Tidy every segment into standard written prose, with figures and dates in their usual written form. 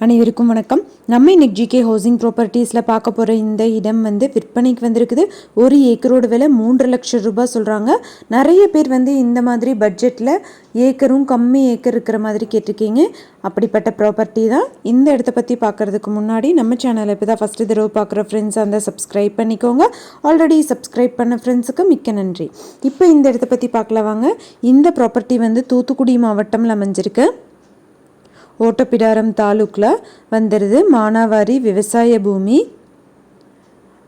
அனைவருக்கும் வணக்கம். நம்ம இன்னைக்கு ஜிகே ஹவுசிங் ப்ராப்பர்ட்டிஸில் பார்க்க போகிற இந்த இடம் விற்பனைக்கு வந்திருக்குது. 1 ஏக்கரோட விலை 3 லட்சம் ரூபாய் சொல்கிறாங்க. நிறைய பேர் இந்த மாதிரி பட்ஜெட்டில் ஏக்கரும் கம்மி ஏக்கர் இருக்கிற மாதிரி கேட்டிருக்கீங்க. அப்படிப்பட்ட ப்ராப்பர்ட்டி தான். இந்த இடத்த பற்றி பார்க்குறதுக்கு முன்னாடி நம்ம சேனலை இப்போ தான் ஃபஸ்ட்டு தடவை பார்க்குற ஃப்ரெண்ட்ஸ் சப்ஸ்கிரைப் பண்ணிக்கோங்க. ஆல்ரெடி சப்ஸ்கிரைப் பண்ண ஃப்ரெண்ட்ஸுக்கு மிக்க நன்றி. இப்போ இந்த இடத்த பற்றி பார்க்கலாம் வாங்க. இந்த ப்ராப்பர்ட்டி தூத்துக்குடி மாவட்டம்ல அமைஞ்சிருக்கு. ஓட்டப்பிடாரம் தாலுக்கில் வந்துடுது. மானாவாரி விவசாய பூமி.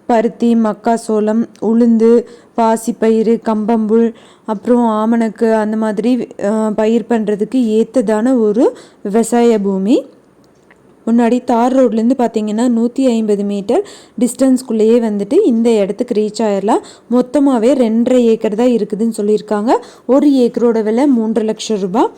பருத்தி, மக்காசோளம், உளுந்து, பாசிப்பயிறு, கம்பம்புல், அப்புறம் ஆமணக்கு அந்த மாதிரி பயிர் பண்ணுறதுக்கு ஏற்றதான ஒரு விவசாய பூமி. முன்னாடி தார் ரோட்லேருந்து பார்த்தீங்கன்னா 150 மீட்டர் டிஸ்டன்ஸ்குள்ளேயே இந்த இடத்துக்கு ரீச் ஆயிடலாம். மொத்தமாகவே 2.5 ஏக்கர் தான் இருக்குதுன்னு சொல்லியிருக்காங்க. 1 ஏக்கரோட விலை 3 லட்சம் ரூபாய்.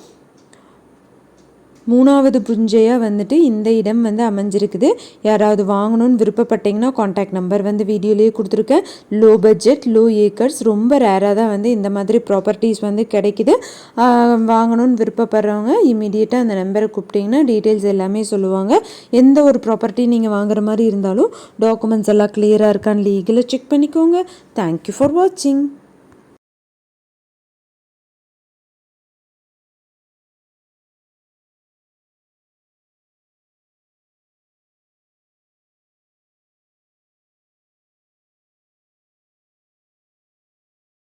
3வது புஞ்சையாக இந்த இடம் அமைஞ்சிருக்குது. யாராவது வாங்கணும்னு விருப்பப்பட்டீங்கன்னா காண்டாக்ட் நம்பர் வீடியோலேயே கொடுத்துருக்கேன். லோ பட்ஜெட், லோ ஏக்கர்ஸ், ரொம்ப ரேராக தான் இந்த மாதிரி ப்ராப்பர்ட்டிஸ் கிடைக்குது. வாங்கணும்னு விருப்பப்படுறவங்க இமீடியட்டாக அந்த நம்பரை கூப்பிட்டிங்கன்னா டீட்டெயில்ஸ் எல்லாமே சொல்லுவாங்க. எந்த ஒரு ப்ராப்பர்ட்டி நீங்கள் வாங்குற மாதிரி இருந்தாலும் டாக்குமெண்ட்ஸ் எல்லாம் கிளியராக இருக்கான்னு லீகலாக செக் பண்ணிக்கோங்க. தேங்க்யூ ஃபார் வாட்சிங்.